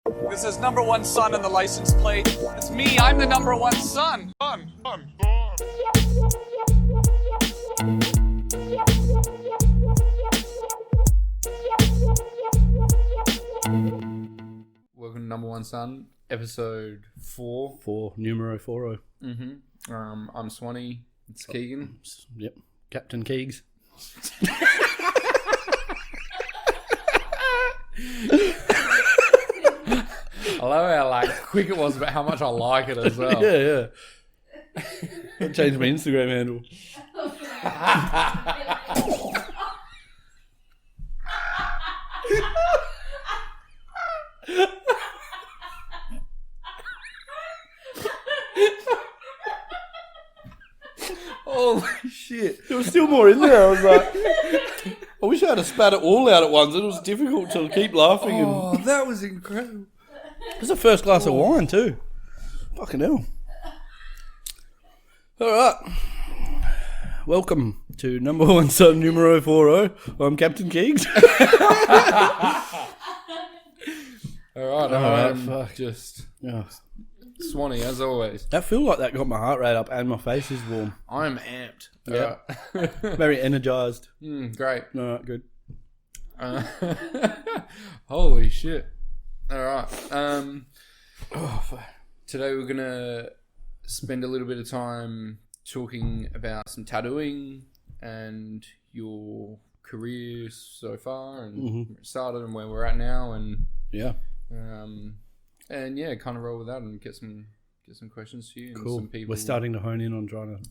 This says number one son on the license plate. It's me, I'm the number one son. Welcome to Number One Son, episode 4. Numero 40. I'm Swanney. It's Keegan. Yep. Captain Keegs. I love how quick it was, but how much I like it as well. Yeah. I changed my Instagram handle. Holy shit. There was still more in there. I was like, I wish I had spat it all out at once. It was difficult to keep laughing. Oh, that was incredible. It's the first glass of wine too. Fucking hell. All right. Welcome to Number One Son Numero 40. I'm Captain Keegs. All right. Fuck. Just Yeah. Swanee, as always. That feel like that got my heart rate up and my face is warm. I'm amped. Yeah. Very energized. Great. All right, good. Holy shit. All right. Today we're going to spend a little bit of time talking about some tattooing and your career so far and where it started and where we're at now and Yeah. kind of roll with that and get some questions to you and Cool. some people. We're starting to hone in on trying to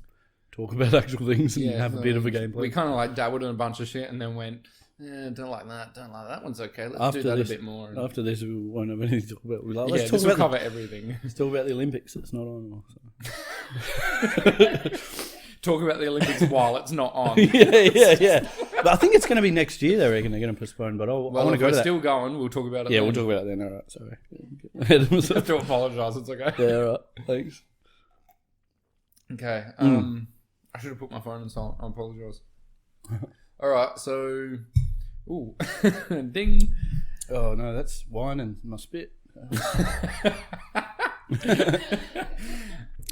talk about actual things and have a bit of a gameplay. We kind of dabbled in a bunch of shit and then went, don't like that one's okay. Let's do that a bit more. After this, we won't have anything to talk about. We're like, Let's talk about cover everything. Let's talk about the Olympics. It's not on. So. Talk about the Olympics while it's not on. yeah. But I think it's going to be next year. They reckon they're going to postpone. But I want to go to that. Still going. We'll talk about it. Yeah, then. we'll talk about it then. All right. Sorry. I have to apologise. It's okay. Yeah. All right. Thanks. Okay. I should have put my phone on silent. I apologise. All right. So, ding. Oh no, that's wine and my spit.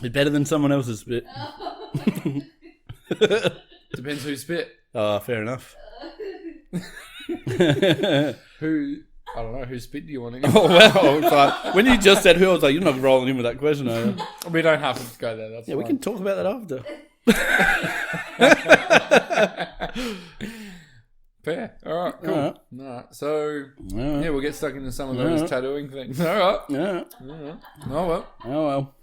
It's better than someone else's spit. Depends who spit. Fair enough. Who? I don't know. Who spit do you want? Oh wow! Like, when you just said who, I was like, you're not rolling in with that question, are you? We don't have to go there. That's Yeah, we can talk about that after. Fair. All right. Cool. All right. So right. we'll get stuck into some of those tattooing things. All right. Yeah. Oh well. Oh well.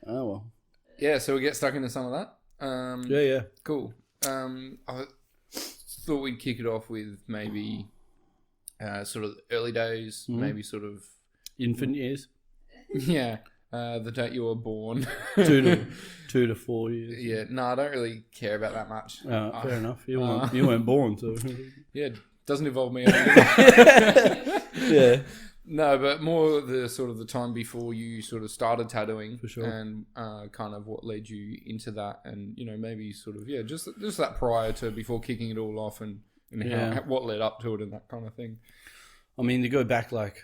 Oh well. Yeah. So we'll get stuck into some of that. Yeah. Cool. I thought we'd kick it off with maybe sort of early days, maybe sort of Infant years. Yeah. The date you were born. 2 to 4 years. Yeah. No, I don't really care about that much. Fair enough. You weren't born, so. Yeah. Doesn't involve me. Yeah. No, but more the sort of the time before you sort of started tattooing, for sure, and kind of what led you into that, and maybe sort of just that prior to before kicking it all off, and what led up to it and that kind of thing. I mean, to go back, like,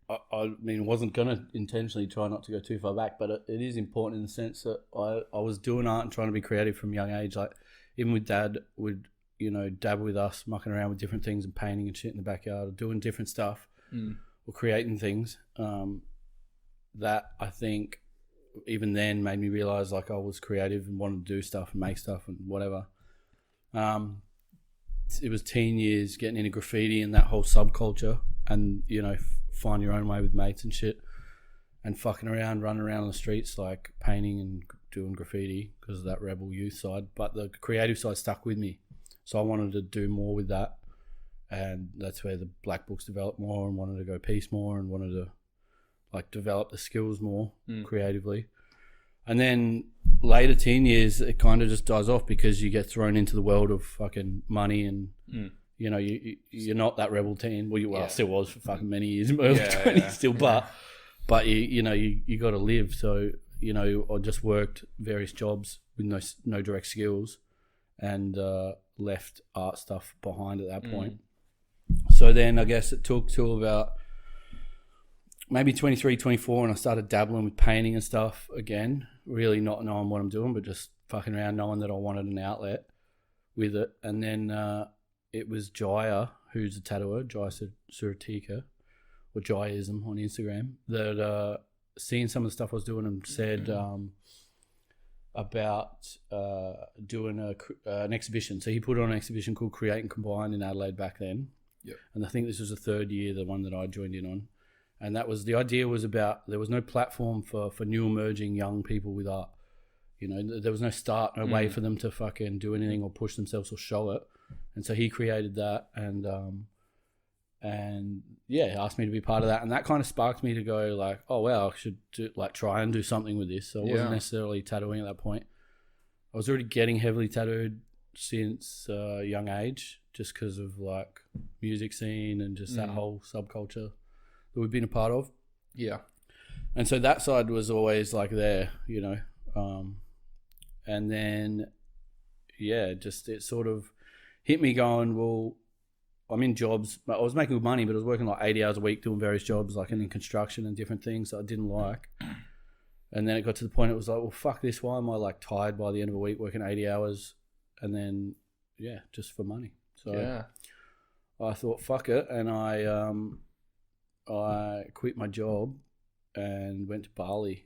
I mean, I wasn't gonna intentionally try not to go too far back, but it is important in the sense that I was doing art and trying to be creative from a young age. Like, even with Dad, would dab with us, mucking around with different things and painting and shit in the backyard, or doing different stuff. Or creating things that I think even then made me realise like I was creative and wanted to do stuff and make stuff and whatever. It was teen years getting into graffiti and that whole subculture and, find your own way with mates and shit and fucking around, running around on the streets like painting and doing graffiti because of that rebel youth side. But the creative side stuck with me. So I wanted to do more with that. And that's where the black books developed more and wanted to go piece more and wanted to like develop the skills more creatively. And then later teen years, it kind of just dies off because you get thrown into the world of fucking money and, you're not that rebel teen. Well, I still was for fucking many years in my early 20s still, but you got to live. So, I just worked various jobs with no direct skills and left art stuff behind at that point. So then I guess it took till about maybe 23, 24, and I started dabbling with painting and stuff again, really not knowing what I'm doing, but just fucking around knowing that I wanted an outlet with it. And then it was Jaya, who's a tattooer, Jaya Suratika, or Jayism on Instagram, that seen some of the stuff I was doing and said about doing an exhibition. So he put on an exhibition called Create and Combine in Adelaide back then. Yep. And I think this was the third year, the one that I joined in on. And that was, the idea was about, there was no platform for new emerging young people with art. You know, there was no start, no way for them to fucking do anything or push themselves or show it. And so he created that and yeah, asked me to be part of that. And that kind of sparked me to go like, oh, wow, I should try and do something with this. So I wasn't necessarily tattooing at that point. I was already getting heavily tattooed since a young age, just because of like music scene and just that whole subculture that we've been a part of. Yeah. And so that side was always like there, you know. And then, yeah, just it sort of hit me going, well, I'm in jobs. I was making good money, but I was working like 80 hours a week doing various jobs, like in construction and different things that I didn't like. And then it got to the point it was like, well, fuck this. Why am I like tired by the end of a week working 80 hours? And then, yeah, just for money. So Yeah. I thought, fuck it. And I quit my job and went to Bali.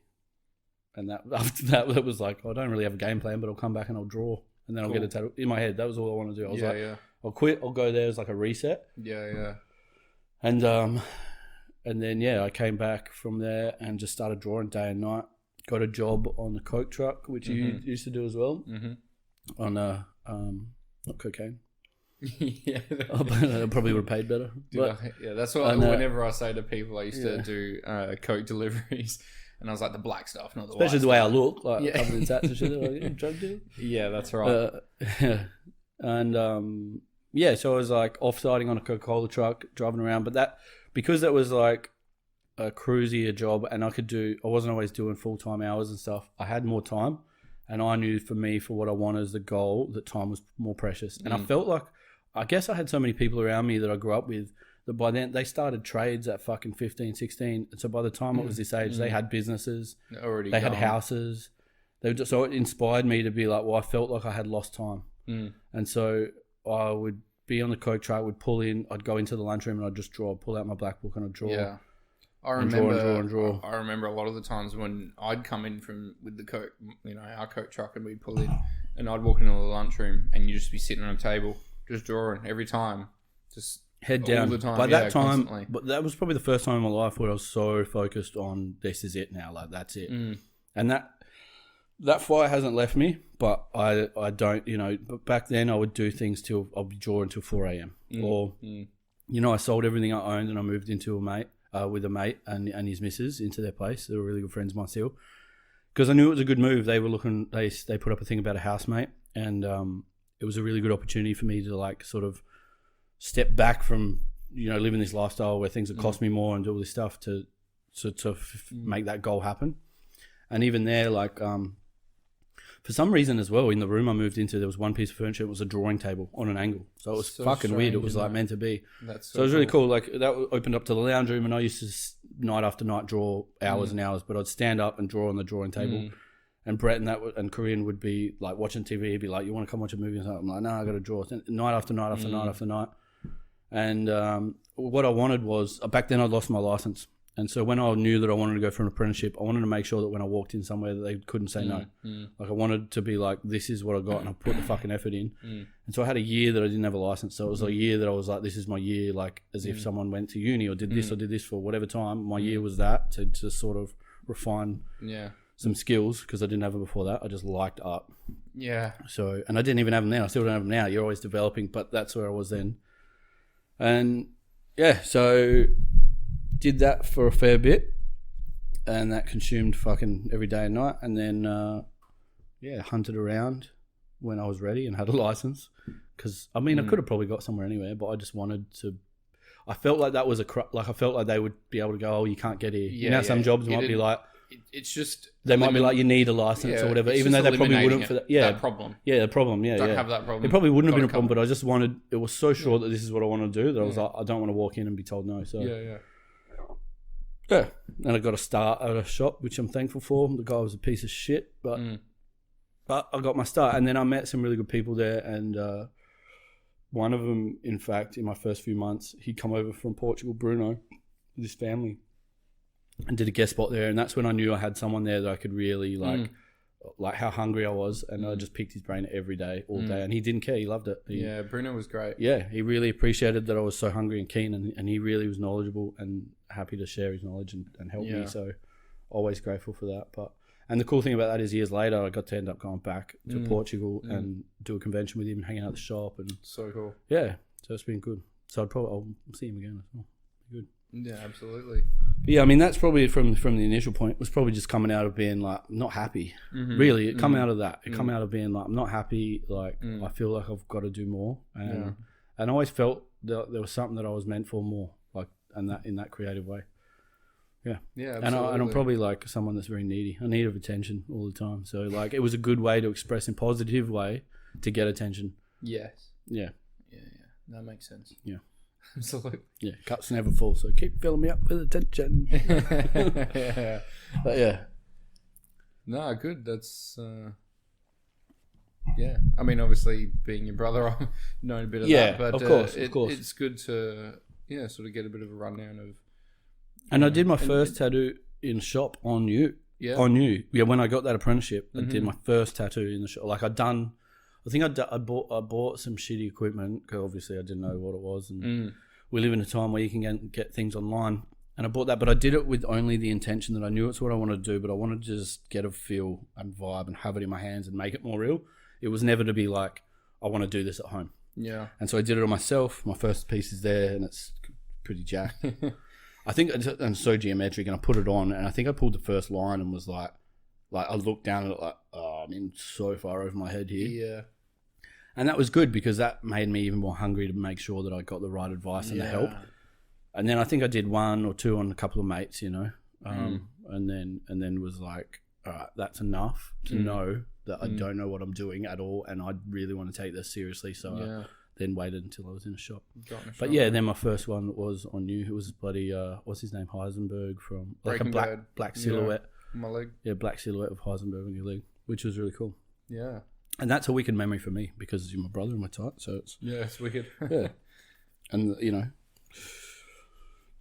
And that after that, it was like, I don't really have a game plan, but I'll come back and I'll draw. And then I'll get a tattoo. In my head, that was all I wanted to do. I was like, I'll quit, I'll go there as like a reset. Yeah. And then, yeah, I came back from there and just started drawing day and night. Got a job on the Coke truck, which you used to do as well, on not cocaine. Yeah. I probably would have paid better. Yeah, that's what whenever I say to people, I used to do Coke deliveries. And I was like, the black stuff, not the white. Especially the way I look, like covered in tats and shit. Like, drug dealer. Yeah, that's right. And yeah, so I was like off-siding on a Coca-Cola truck, driving around. But that, because that was like a cruisier job and I wasn't always doing full-time hours and stuff, I had more time. And I knew for me, for what I wanted as the goal, that time was more precious. And I felt like, I guess I had so many people around me that I grew up with, that by then they started trades at fucking 15, 16. And so by the time I was this age, they had businesses, they had houses. So it inspired me to be like, well, I felt like I had lost time. And so I would be on the Coke truck, would pull in, I'd go into the lunchroom and I'd just draw, pull out my black book and I'd draw. Yeah. I remember a lot of the times when I'd come in with the Coke, you know, our Coke truck, and we'd pull in and I'd walk into the lunchroom and you'd just be sitting on a table, just drawing every time, just head down. All the time. By that time, constantly. But that was probably the first time in my life where I was so focused on this is it now, like that's it. And that fire hasn't left me, but I don't, you know, but back then I would do things till I'll be drawing till 4 a.m. Or, you know, I sold everything I owned and I moved into with a mate and his missus into their place. They were really good friends of mine still. Because I knew it was a good move. They were looking, they put up a thing about a housemate, and it was a really good opportunity for me to like sort of step back from, you know, living this lifestyle where things would cost me more and do all this stuff to make that goal happen. And even there, like, for some reason as well, in the room I moved into, there was one piece of furniture. It was a drawing table on an angle. So it was so fucking weird. It was like meant to be. So it was really cool. Like that opened up to the lounge room, and I used to night after night draw hours and hours, but I'd stand up and draw on the drawing table. And Brett and Korean would be like watching TV. He'd be like, you want to come watch a movie or something? I'm like, no, I got to draw. Night after night after night after night. And what I wanted was, back then I'd lost my license. And so when I knew that I wanted to go for an apprenticeship, I wanted to make sure that when I walked in somewhere that they couldn't say no. Like I wanted to be like, this is what I got, and I put the fucking effort in. And so I had a year that I didn't have a license. So it was a year that I was like, this is my year, like as if someone went to uni or did this or did this for whatever time. My year was that to sort of refine some skills, because I didn't have them before that. I just liked art. Yeah. So, and I didn't even have them then. I still don't have them now. You're always developing, but that's where I was then. And yeah, so did that for a fair bit, and that consumed fucking every day and night. And then, hunted around when I was ready and had a license. Because, I mean, I could have probably got somewhere anywhere, but I just wanted to. I felt like that was I felt like they would be able to go, oh, you can't get here. Yeah, you know, some jobs might be like, it's just they might be like, you need a license or whatever, even though they probably wouldn't for that. Yeah, that problem. Yeah, the problem. Yeah, don't have that problem. It probably wouldn't have been a problem, but I just wanted. It was so sure that this is what I want to do that I was like, I don't want to walk in and be told no. So Yeah, and I got a start at a shop, which I'm thankful for. The guy was a piece of shit, but I got my start, and then I met some really good people there, and one of them, in fact, in my first few months, he'd come over from Portugal, Bruno, with his family, and did a guest spot there, and that's when I knew I had someone there that I could really like how hungry I was, and I just picked his brain every day, all day, and he didn't care. He loved it. Bruno was great. Yeah, he really appreciated that I was so hungry and keen, and he really was knowledgeable and happy to share his knowledge and help me. So always grateful for that. And the cool thing about that is years later, I got to end up going back to Portugal and do a convention with him and hanging out at the shop. And so cool. Yeah, so it's been good. So I'll see him again as well. Good. Yeah, absolutely. But yeah, I mean, that's probably from the initial point, was probably just coming out of being like not happy. Really, it come out of that. It come out of being like, I'm not happy. Like I feel like I've got to do more, and I always felt that there was something that I was meant for more, like, and that in that creative way. Yeah, yeah, and I'm probably like someone that's very needy. I need of attention all the time. So like, it was a good way to express in positive way to get attention. Yes. Yeah. That makes sense. Yeah. Absolutely. Yeah, cups never full, so keep filling me up with attention. Yeah. But yeah. No, good. That's yeah. I mean, obviously, being your brother, I've known a bit of that. But of course. It's good to sort of get a bit of a rundown of. And I did my first tattoo in shop on you. Yeah. On you. Yeah, when I got that apprenticeship, I did my first tattoo in the shop. Like I bought some shitty equipment because obviously I didn't know what it was, and we live in a time where you can get things online. And I bought that, but I did it with only the intention that I knew it's what I wanted to do, but I wanted to just get a feel and vibe and have it in my hands and make it more real. It was never to be like, I want to do this at home. Yeah. And so I did it on myself. My first piece is there, and it's pretty jacked. I think it's so geometric, and I put it on, and I think I pulled the first line and was like I looked down at it like, oh, I'm in so far over my head here. Yeah. And that was good because that made me even more hungry to make sure that I got the right advice and the help. And then I think I did 1 or 2 on a couple of mates, and then was like, all right, that's enough to know that I don't know what I'm doing at all, and I really want to take this seriously. So I then waited until I was in a shop. But yeah, then my first one was on you. It was bloody what's his name, Heisenberg, from like Breaking a Bad. black silhouette. On my leg. Yeah, black silhouette of Heisenberg on your leg, which was really cool. Yeah. And that's a wicked memory for me because you're my brother and we're tight. So it's wicked. Yeah. And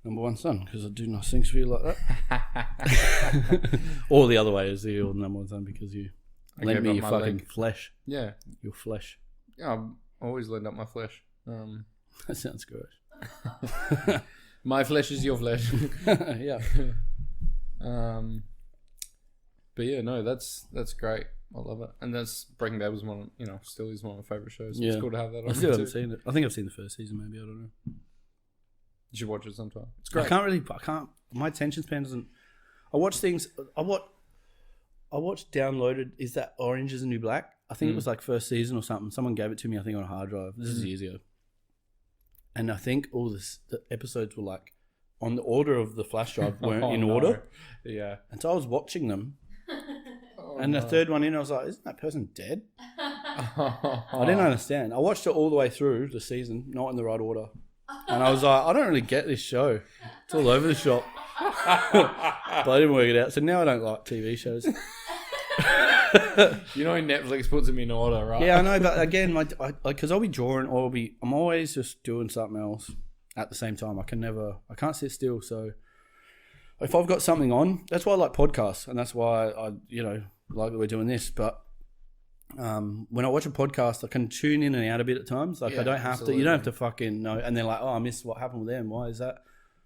number one son, because I do nice things for you like that. Or the other way is you're the number one son because you lend me your fucking flesh. Yeah. Your flesh. Yeah, I always lend up my flesh. That sounds good. My flesh is your flesh. Yeah. But yeah, no, that's great. I love it. And that's Breaking Bad was still is one of my favourite shows. So it's cool to have that on. I still haven't seen it. I think I've seen the first season maybe, I don't know. You should watch it sometime. It's great. I can't, my attention span doesn't, I watch things, I watched downloaded, is that Orange is the New Black? I think it was like first season or something. Someone gave it to me, I think on a hard drive. This is years ago. And I think all the episodes were like, on the order of the flash drive weren't in order. Yeah. And so I was watching them. And the third one in, I was like, isn't that person dead? I didn't understand. I watched it all the way through the season, not in the right order. And I was like, I don't really get this show. It's all over the shop. But I didn't work it out. So now I don't like TV shows. When Netflix puts them in order, right? Yeah, I know. But again, because I'll be drawing or I'm always just doing something else at the same time. I can't sit still. So if I've got something on, that's why I like podcasts. And that's why I like that we're doing this. But when I watch a podcast, I can tune in and out a bit at times. Like I don't have to. You don't have to fucking know. And they're like, oh, I missed what happened with them. Why is that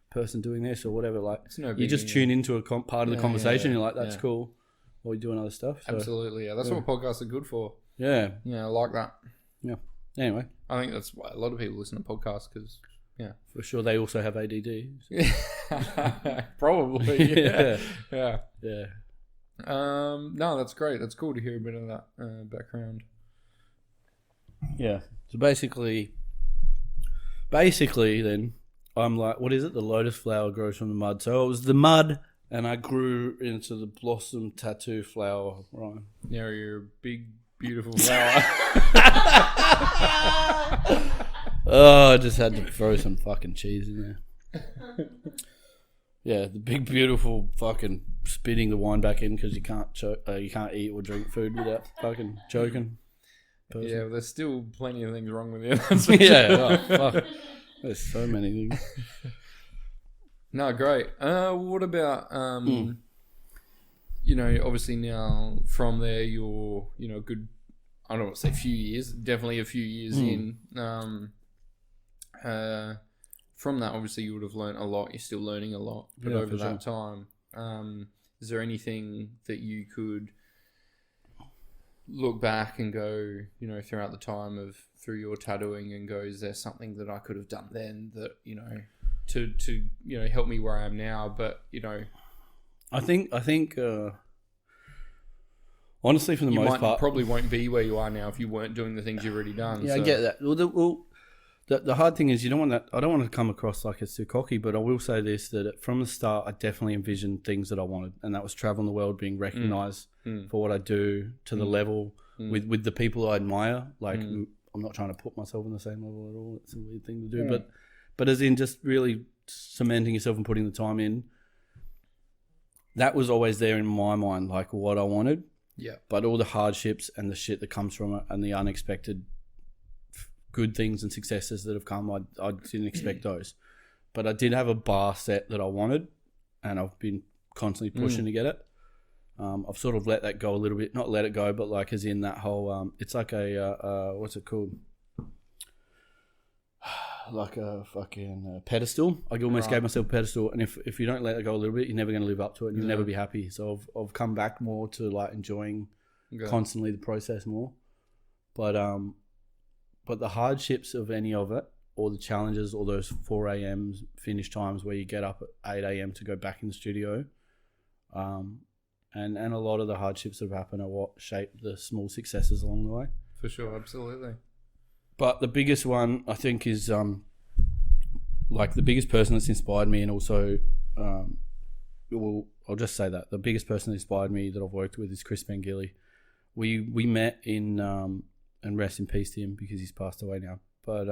person doing this or whatever? Like you just tune into a part of the conversation. You're like, that's cool. Or you're doing other stuff. So. Absolutely, yeah. That's what podcasts are good for. Yeah. Yeah, I like that. Yeah. Anyway, I think that's why a lot of people listen to podcasts because. Yeah, for sure. They also have ADD. So. Probably. Yeah. Yeah. No, that's great. That's cool to hear a bit of that background. Yeah. So basically, then I'm like, what is it? The lotus flower grows from the mud. So it was the mud, and I grew into the blossom tattoo flower. Right. Yeah, you're a big, beautiful flower. Oh, I just had to throw some fucking cheese in there. Yeah, the big beautiful fucking spitting the wine back in because you can't eat or drink food without fucking choking. Person. Yeah, well, there's still plenty of things wrong with you. That's for Yeah, sure. oh, fuck. There's so many things. No, great. What about you know, obviously now from there you're, you know, a good, I don't want to say few years, definitely a few years in. From that, obviously you would have learnt a lot. You're still learning a lot, but Yeah, over for that time, is there anything that you could look back and go, you know, throughout the time through your tattooing and go, is there something that I could have done then that, you know, to you know, help me where I am now? But, you know, I think honestly, for the most part, probably won't be where you are now if you weren't doing the things you've already done. Yeah, so. I get that. Well, the hard thing is you don't want that. I don't want to come across like it's too cocky, but I will say this: that from the start, I definitely envisioned things that I wanted, and that was traveling the world, being recognised for what I do to the level with the people I admire. Like, I'm not trying to put myself on the same level at all. It's a weird thing to do, but as in just really cementing yourself and putting the time in. That was always there in my mind, like what I wanted. Yeah. But all the hardships and the shit that comes from it and the unexpected good things and successes that have come, I didn't expect those. But I did have a bar set that I wanted, and I've been constantly pushing to get it. I've sort of let that go a little bit, not let it go, but like as in that whole, it's like a, what's it called? Like a fucking pedestal. I almost gave myself a pedestal, and if you don't let it go a little bit, you're never going to live up to it, and you'll never be happy. So I've come back more to like enjoying constantly the process more. But the hardships of any of it, or the challenges, or those 4 a.m. finish times where you get up at 8 a.m. to go back in the studio, and a lot of the hardships that have happened are what shape the small successes along the way. For sure, absolutely. But the biggest one, I think, is like the biggest person that's inspired me, and also, I'll just say that the biggest person that inspired me that I've worked with is Chris Bengili. We met in, and rest in peace to him because he's passed away now. But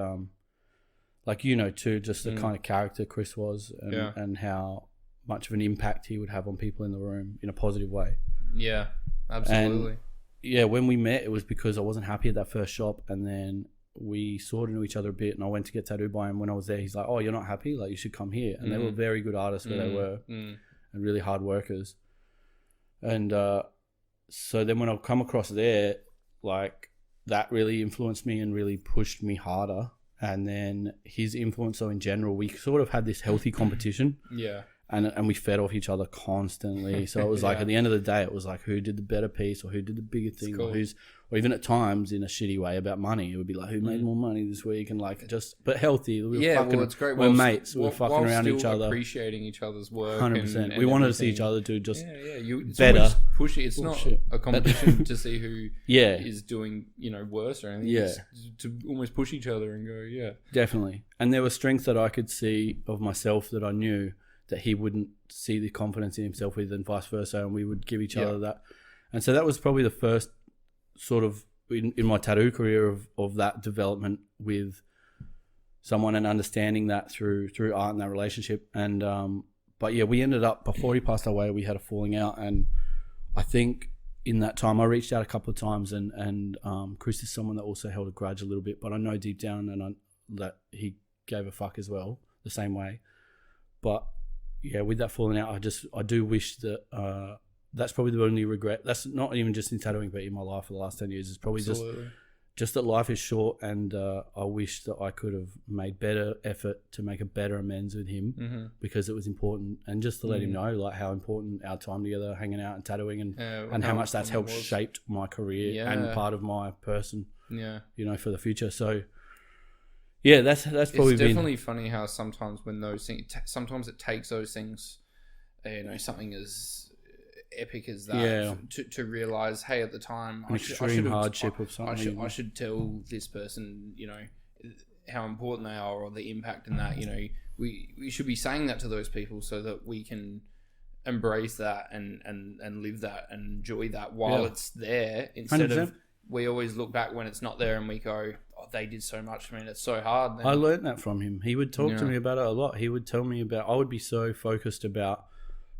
like, you know, too, just the kind of character Chris was, and how much of an impact he would have on people in the room in a positive way. Yeah, absolutely. And, yeah, when we met, it was because I wasn't happy at that first shop, and then we sort of knew each other a bit, and I went to get tattooed by him. When I was there, he's like, "Oh, you're not happy? Like, you should come here." And they were very good artists where they were, and really hard workers. And so then when I come across there, like, that really influenced me and really pushed me harder. And then his influence, so in general, we sort of had this healthy competition. Yeah. And we fed off each other constantly. So it was like, at the end of the day, it was like, who did the better piece, or who did the bigger thing, cool. or even at times in a shitty way about money. It would be like, who made more money this week, and like but healthy. We were fucking, it's great. We're mates. We were fucking around each other, appreciating each other's work. 100%. We wanted to see each other do just it's better. Push it. It's not a competition to see who is doing, you know, worse or anything. Yeah. It's to almost push each other and go, definitely. And there were strengths that I could see of myself that I knew that he wouldn't see the confidence in himself with, and vice versa, and we would give each other that. And so that was probably the first sort of in my tattoo career of that development with someone, and understanding that through art and that relationship. And but yeah, we ended up, before he passed away, we had a falling out, and I think in that time I reached out a couple of times, and Chris is someone that also held a grudge a little bit, but I know deep down that he gave a fuck as well, the same way. But yeah, with that falling out, I do wish that that's probably the only regret. That's not even just in tattooing, but in my life for the last 10 years. It's probably just that life is short, and I wish that I could have made better effort to make a better amends with him, because it was important, and just to let him know like how important our time together, hanging out and tattooing, and how much that's helped shaped my career and part of my person. Yeah, you know, for the future. So. Yeah, that's probably. It's definitely funny how sometimes when those things, sometimes it takes those things, you know, something as epic as that, to realize, hey, at the time, I should hardship of something. I should tell this person, you know, how important they are, or the impact in that. You know, we should be saying that to those people so that we can embrace that and live that and enjoy that while it's there, instead 100%. Of we always look back when it's not there and we go, they did so much for me. And it's so hard. Then. I learned that from him. He would talk to Yeah. me about it a lot. He would tell me about, I would be so focused about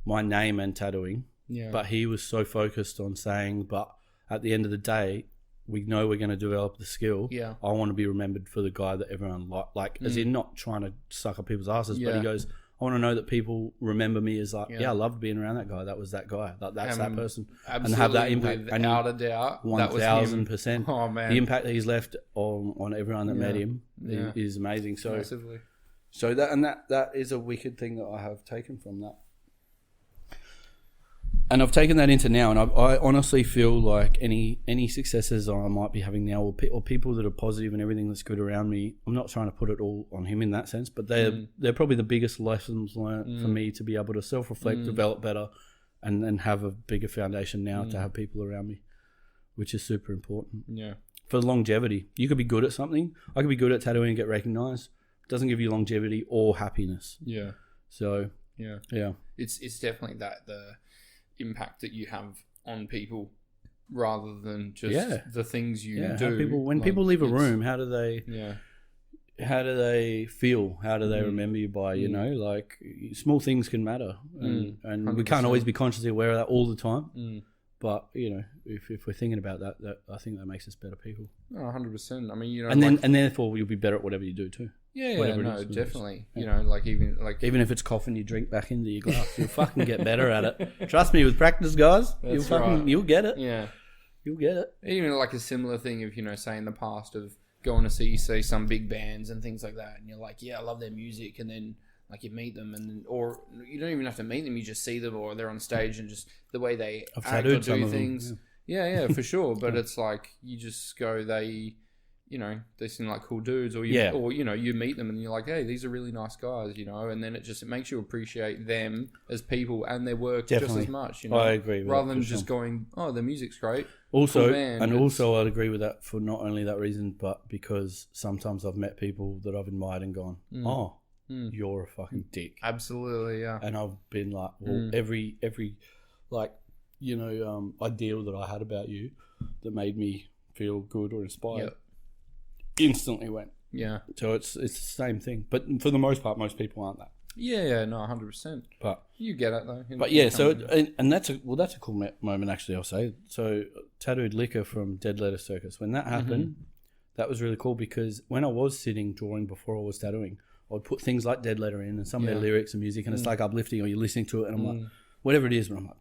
my name and tattooing, but he was so focused on saying, but at the end of the day, we know we're going to develop the skill. Yeah. I want to be remembered for the guy that everyone like as in not trying to suck up people's asses, but he goes, I want to know that people remember me as like, I loved being around that guy. That was that guy. That's that person. Absolutely, and have that impact. without a doubt. 1,000%. Oh man, the impact that he's left on everyone that met him is amazing. So, massively. so that is a wicked thing that I have taken from that. And I've taken that into now, and I honestly feel like any successes I might be having now, or people that are positive and everything that's good around me, I'm not trying to put it all on him in that sense, but they're probably the biggest lessons learned for me to be able to self-reflect, develop better, and have a bigger foundation now to have people around me, which is super important. Yeah. For longevity, you could be good at something. I could be good at tattooing and get recognized. It doesn't give you longevity or happiness. Yeah. So yeah, it's definitely the impact that you have on people rather than just the things you do. When people leave a room, how do they feel? How do they remember you by? You know, like small things can matter, and we can't always be consciously aware of that all the time. But you know, if we're thinking about that, I think that makes us better people. 100%. I mean, you know, and therefore you'll be better at whatever you do too. No, definitely. You know, like even if it's coughing you drink back into your glass, you'll fucking get better at it. Trust me, with practice, guys, you'll get it. Yeah, you'll get it. Even like a similar thing of, you know, say in the past of going to see some big bands and things like that, and you're like, I love their music, and then like you meet them, or you don't even have to meet them, you just see them, or they're on stage and just the way they act or do things. Yeah, for sure. But it's like you just go, you know, they seem like cool dudes, or you know, you meet them and you're like, hey, these are really nice guys, you know, and then it makes you appreciate them as people and their work just as much, you know. I agree with rather that, than just going, oh, the music's great. Also, cool band, also I'd agree with that for not only that reason, but because sometimes I've met people that I've admired and gone, you're a fucking dick. Absolutely, yeah. And I've been like, well, every like, you know, ideal that I had about you that made me feel good or inspired instantly went. Yeah. So it's the same thing. But for the most part, most people aren't that. Yeah, no, 100%. But you get it though. But yeah, so and that's a cool moment actually. I'll say so. Tattooed Liquor from Dead Letter Circus. When that happened, that was really cool because when I was sitting drawing before I was tattooing, I would put things like Dead Letter in and some of their lyrics and music, and it's like uplifting, or you're listening to it, and I'm like, whatever it is, but I'm like,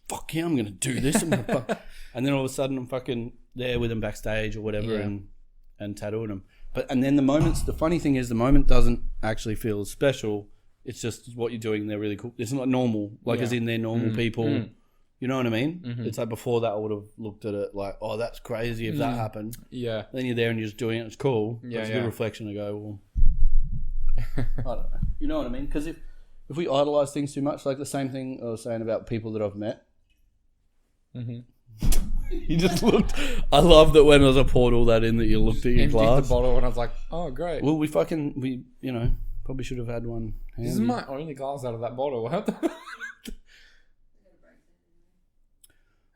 fuck yeah, I'm gonna do this. And then all of a sudden, I'm fucking there with them backstage or whatever, and tattooing them. And then the funny thing is, the moment doesn't actually feel special. It's just what you're doing. They're really cool. It's not normal, like as in they're normal people. You know what I mean? It's like before that, I would have looked at it like, oh, that's crazy if that happened. Yeah. Then you're there and you're just doing it. It's cool. Yeah, it's a good reflection to go, well, I don't know. You know what I mean? Because if we idolize things too much, like the same thing I was saying about people that I've met. You just looked. I love that when I poured all that in, that you looked at your glass. The bottle, and I was like, oh, great. Well, we you know, probably should have had one. This is my only glass out of that bottle.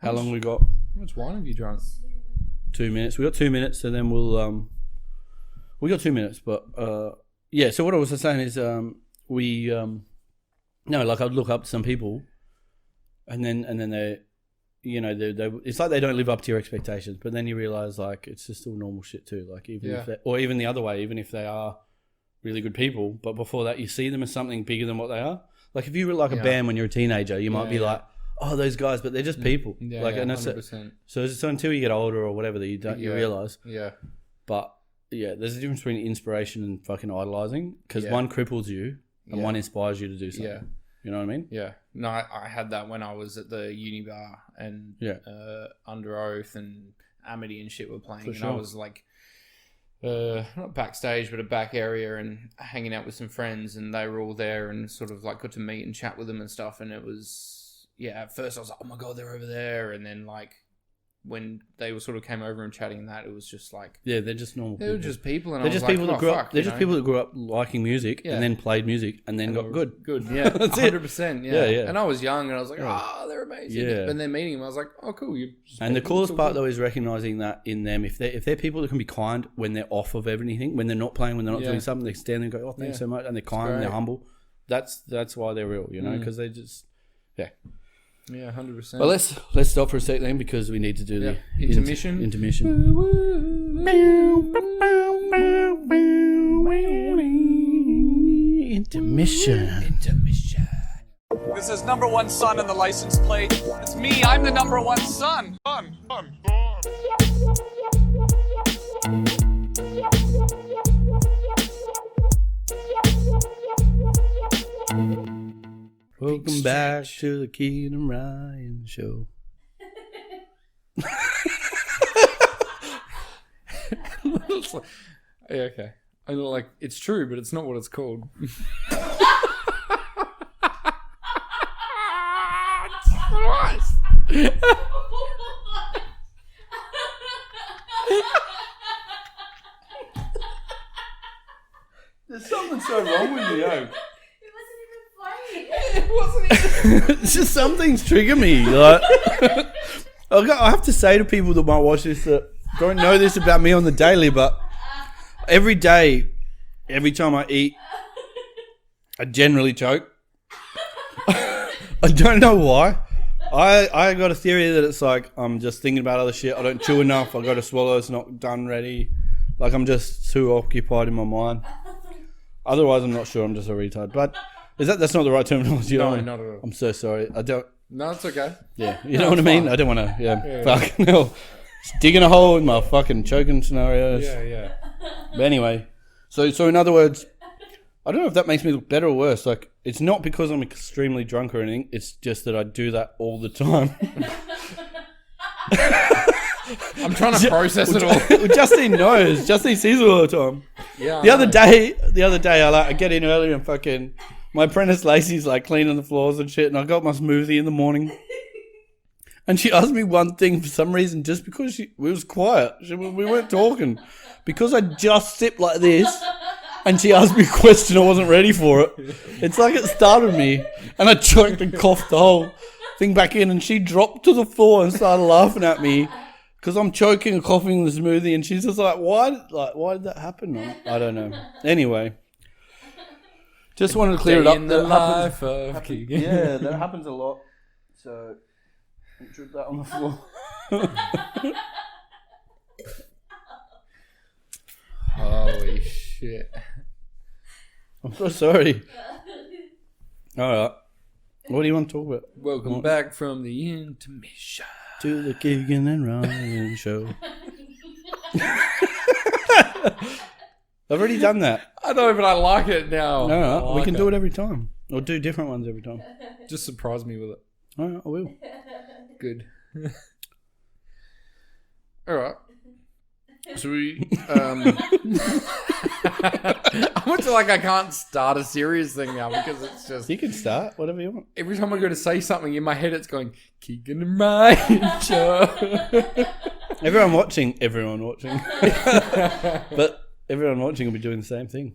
How long we got? How much wine have you drunk? 2 minutes. We got 2 minutes, and then we'll we got 2 minutes, but yeah. So what I was saying is like I'd look up to some people, and then they, you know, they it's like they don't live up to your expectations, but then you realize like it's just all normal shit too. Like even if or even the other way, even if they are really good people, but before that you see them as something bigger than what they are. Like if you were like a band when you're a teenager, you might be like, oh, those guys, but they're just people. Yeah, like, and that's 100%. So until you get older or whatever, that you don't you realize. Yeah. But yeah, there's a difference between inspiration and fucking idolizing, because one cripples you and one inspires you to do something. Yeah. You know what I mean? Yeah. No, I had that when I was at the uni bar and Under Oath and Amity and shit were playing, and I was like, not backstage, but a back area, and hanging out with some friends, and they were all there, and sort of like got to meet and chat with them and stuff, and it was at first I was like, oh my god, they're over there, and then like when they were sort of came over and chatting and that, it was just like Yeah, they're just normal they people. were just people, and They're I just was people like, that grew fuck, up. They're you just know? people that grew up liking music Yeah. and then played music and then got good. Good, yeah, That's it. 100%. Yeah, yeah. And I was young, and I was like, Yeah. oh, they're amazing. Yeah. And then meeting them, I was like, oh, cool. You And the coolest part though is recognizing that in them, if they're people that can be kind when they're off of everything, when they're not playing, when they're not Yeah. doing something, they stand there and go, "Oh, thanks Yeah. so much," and they're kind and they're great. humble. That's why they're real, you know, because they just yeah, 100%. But let's stop for a sec then because we need to do the Intermission. intermission. This is number one son on the license plate. It's me. I'm the number one son. Welcome back to the Keegan and Ryan show. Yeah, okay. I know, like, it's true, but it's not what it's called. There's something so wrong with you, yo. It wasn't even funny. It's just some things trigger me. Like, I have to say to people that might watch this that don't know this about me on the daily, but every day, every time I eat, I generally choke. I don't know why. I got a theory that it's like I'm just thinking about other shit. I don't chew enough. I got to swallow. It's not done ready. Like I'm just too occupied in my mind. Otherwise, I'm not sure. I'm just a retard. But that's not the right terminology? No, not at all. I'm so sorry. I don't. No, it's okay. Yeah, you know what I mean? I don't want to, fuck, no. Just digging a hole in my fucking choking scenarios. Yeah. But anyway, so in other words, I don't know if that makes me look better or worse. Like, it's not because I'm extremely drunk or anything. It's just that I do that all the time. I'm trying to process it all. Well, Justine knows. Justine sees it all the time. Yeah. The other day, I get in early and fucking my apprentice Lacey's like cleaning the floors and shit, and I got my smoothie in the morning. And she asked me one thing for some reason, just because we was quiet. We weren't talking. Because I just sipped like this, and she asked me a question, I wasn't ready for it. It's like it started me, and I choked and coughed the whole thing back in, and she dropped to the floor and started laughing at me because I'm choking and coughing the smoothie, and she's just like, why did that happen? I don't know. Anyway, just wanted to clear it up. In the life of Keegan. Yeah, that happens a lot. So, don't drip that on the floor. Holy shit. I'm so sorry. All right. What do you want to talk about? Welcome back from the intermission. To the Keegan and Ryan show. I've already done that. I know, but I like it now. No, we can do it every time. Or do different ones every time. Just surprise me with it. All right, I will. Good. All right. So we, I want to I can't start a serious thing now because it's just You can start whatever you want. every time I go to say something in my head, it's going Keegan and Ryan show. Everyone watching. But everyone watching will be doing the same thing.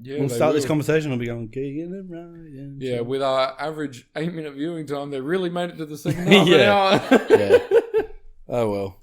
Yeah, We'll they start this will. conversation. We'll be going Keegan and Ryan. Yeah, with our average 8-minute viewing time, they really made it to the second half Yeah. of an hour. Yeah. Oh well.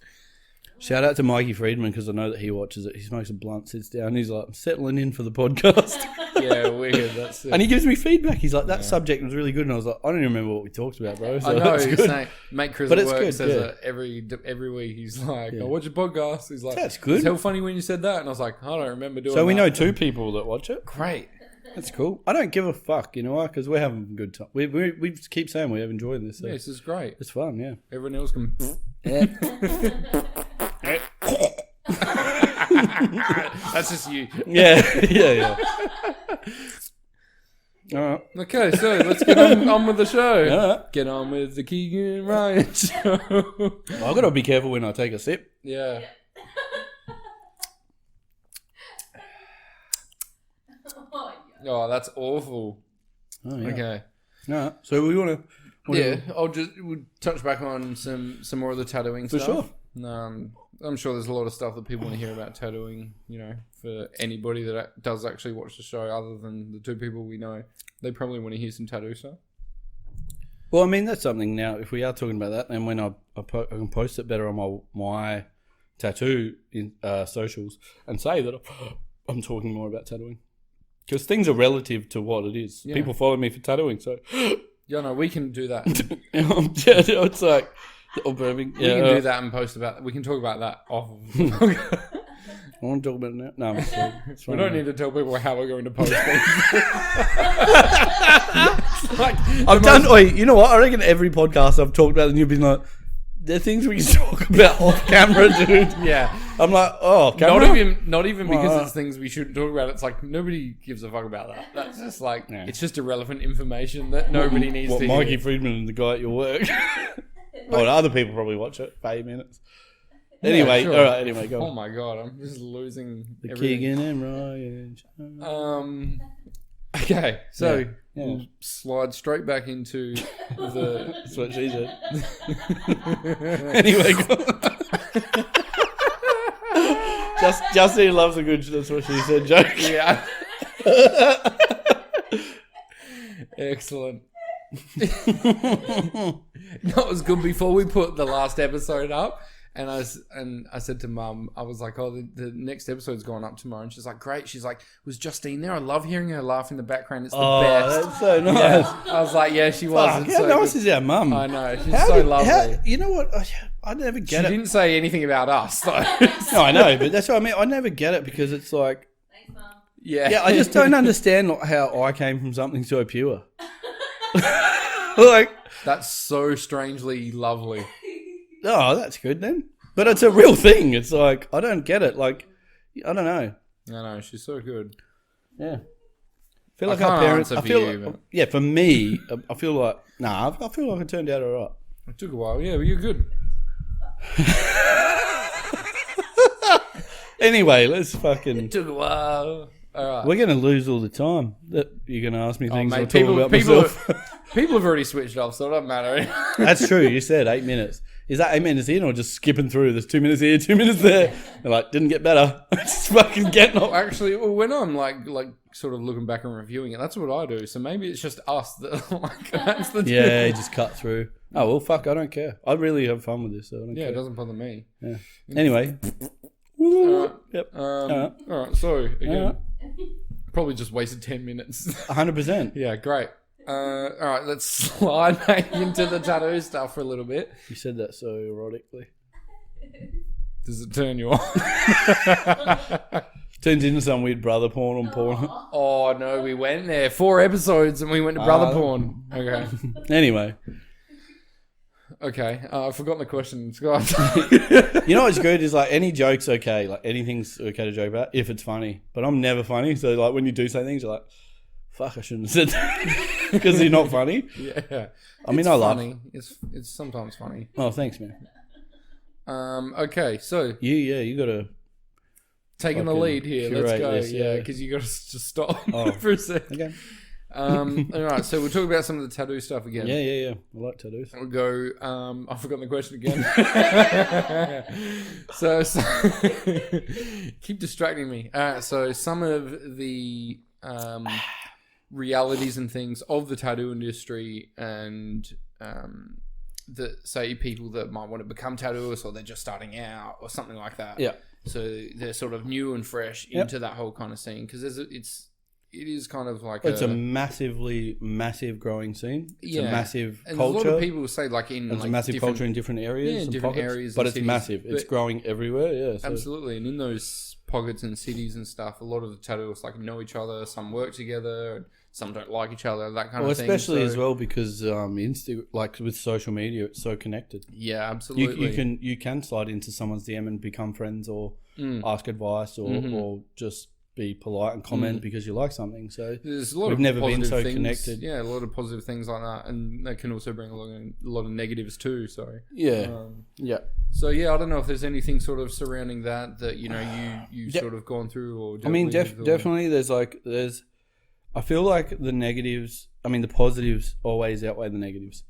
Shout out to Mikey Friedman because I know that he watches it. He smokes a blunt, sits down, he's like, I'm settling in for the podcast. Yeah, weird. That's it. And he gives me feedback. He's like, that subject was really good. And I was like, I don't even remember what we talked about, bro. So I know. that's He's good. saying, mate Chris But at it's work good, says yeah. it every week. He's like, Yeah. I watch your podcast. He's like, That's good. It's hell funny when you said that. And I was like, I don't remember doing that. So we know 2 people that watch it. Great. That's cool. I don't give a fuck, you know why? Because we're having a good time. We keep saying we're enjoying this. So Yeah, this is great. it's fun, yeah. Everyone else can. That's just you. Yeah. All right. Okay, so let's get on with the show. All right. Get on with the Keegan and Ryan show. Well, I've got to be careful when I take a sip. Yeah. Oh, that's awful. Oh, yeah. Okay. All right. So we want to... Yeah, we'll touch back on some more of the tattooing For stuff. sure. I'm sure there's a lot of stuff that people want to hear about tattooing, for anybody that does actually watch the show other than the two people we know. They probably want to hear some tattoo stuff. Well, I mean, that's something now. If we are talking about that, and when I can post it better on my tattoo in socials and say that I'm talking more about tattooing. Because things are relative to what it is. Yeah. People follow me for tattooing, so... Yeah, no, we can do that. It's like... Burping. We can do that and post about that. We can talk about that off of... I want to talk about it now. No, it's we don't need to tell people how we're going to post things. Wait, you know what? I reckon every podcast I've talked about, and you've been like, there are things we can talk about off camera, dude. Yeah. I'm like, oh, camera? Not even because it's things we shouldn't talk about. It's like, nobody gives a fuck about that. That's just like, it's just irrelevant information that nobody needs to hear. Mikey Friedman and the guy at your work. Well, other people probably watch it for 8 minutes. Anyway, all right. Anyway, go on. Oh my god, I'm just losing the Keegan and Ryan. Okay, so we'll slide straight back into the. That's what she said. Anyway, go on. Justine loves a good. That's what she said. Joke. Yeah. Excellent. That was good. Before we put the last episode up, and I said to Mum, I was like, "Oh, the next episode's going up tomorrow," and she's like, "Great." She's like, "Was Justine there? I love hearing her laugh in the background. It's the best." That's so nice. Yeah. I was like, "Yeah, she was." How nice is our Mum? I know, she's so lovely. You know what? I never get it. She didn't say anything about us, though. No, I know, but that's what I mean. I never get it because it's like, thanks, Mum. Yeah, I just don't understand how I came from something so pure. Like, that's so strangely lovely. Oh, that's good then. But it's a real thing. It's like, I don't get it. Like, I don't know. I know, she's so good. Yeah. I feel like our parents. Yeah, for me, I feel like I feel like it turned out all right. It took a while. Yeah, but you're good. Anyway, let's fucking. It took a while. All right. We're going to lose all the time. That you're going to ask me things. Mate, I'll talk about myself. People have already switched off, so it doesn't matter. That's true. You said 8 minutes. Is that 8 minutes in or just skipping through? There's 2 minutes here, 2 minutes there. They're like, didn't get better. Just fucking getting off. Actually, when I'm like sort of looking back and reviewing it, that's what I do. So maybe it's just us that that's the yeah, you just cut through. Oh well, fuck. I don't care. I really have fun with this. So I don't care. It doesn't bother me. Yeah. Anyway. Yep. All right. So again, probably just wasted 10 minutes. 100%. Yeah. Great. All right, let's slide back into the tattoo stuff for a little bit. You said that so erotically. Does it turn you on? Turns into some weird brother porn on porn. Oh, no, we went there. 4 episodes and we went to brother porn. Okay. Anyway. Okay, I've forgotten the question. Scott. You know what's good is like any joke's okay. Like anything's okay to joke about if it's funny. But I'm never funny. So like when you do say things, you're like, fuck, I shouldn't have said that. Because you're not funny. Yeah. I mean, I laugh. It's sometimes funny. Oh, thanks, man. Okay, so you got to taking the lead here. Let's go. This, yeah, because you got to just stop for a sec. Okay. All right, so we'll talk about some of the tattoo stuff again. Yeah. I like tattoos. We'll go. I've forgotten the question again. so keep distracting me. All right, so some of the realities and things of the tattoo industry, and say people that might want to become tattooists, or they're just starting out, or something like that. Yeah. So they're sort of new and fresh into that whole kind of scene, because it is kind of like it's a massive growing scene. It's a massive and culture. A lot of people say there's a massive culture in different areas, areas, but it's cities, massive. It's growing everywhere. Yeah, so. Absolutely. And in those pockets and cities and stuff, a lot of the tattooists know each other. Some work together, and some don't like each other. That kind of thing. Especially as well because with social media, it's so connected. Yeah, absolutely. You can slide into someone's DM and become friends, or ask advice, or just be polite and comment because you like something. So there's a lot we've of never been so things, connected. Yeah, a lot of positive things like that, and that can also bring along a lot of negatives too. So yeah. So I don't know if there's anything sort of surrounding that you sort of gone through, or I mean, definitely there's. I feel like the negatives. I mean, the positives always outweigh the negatives.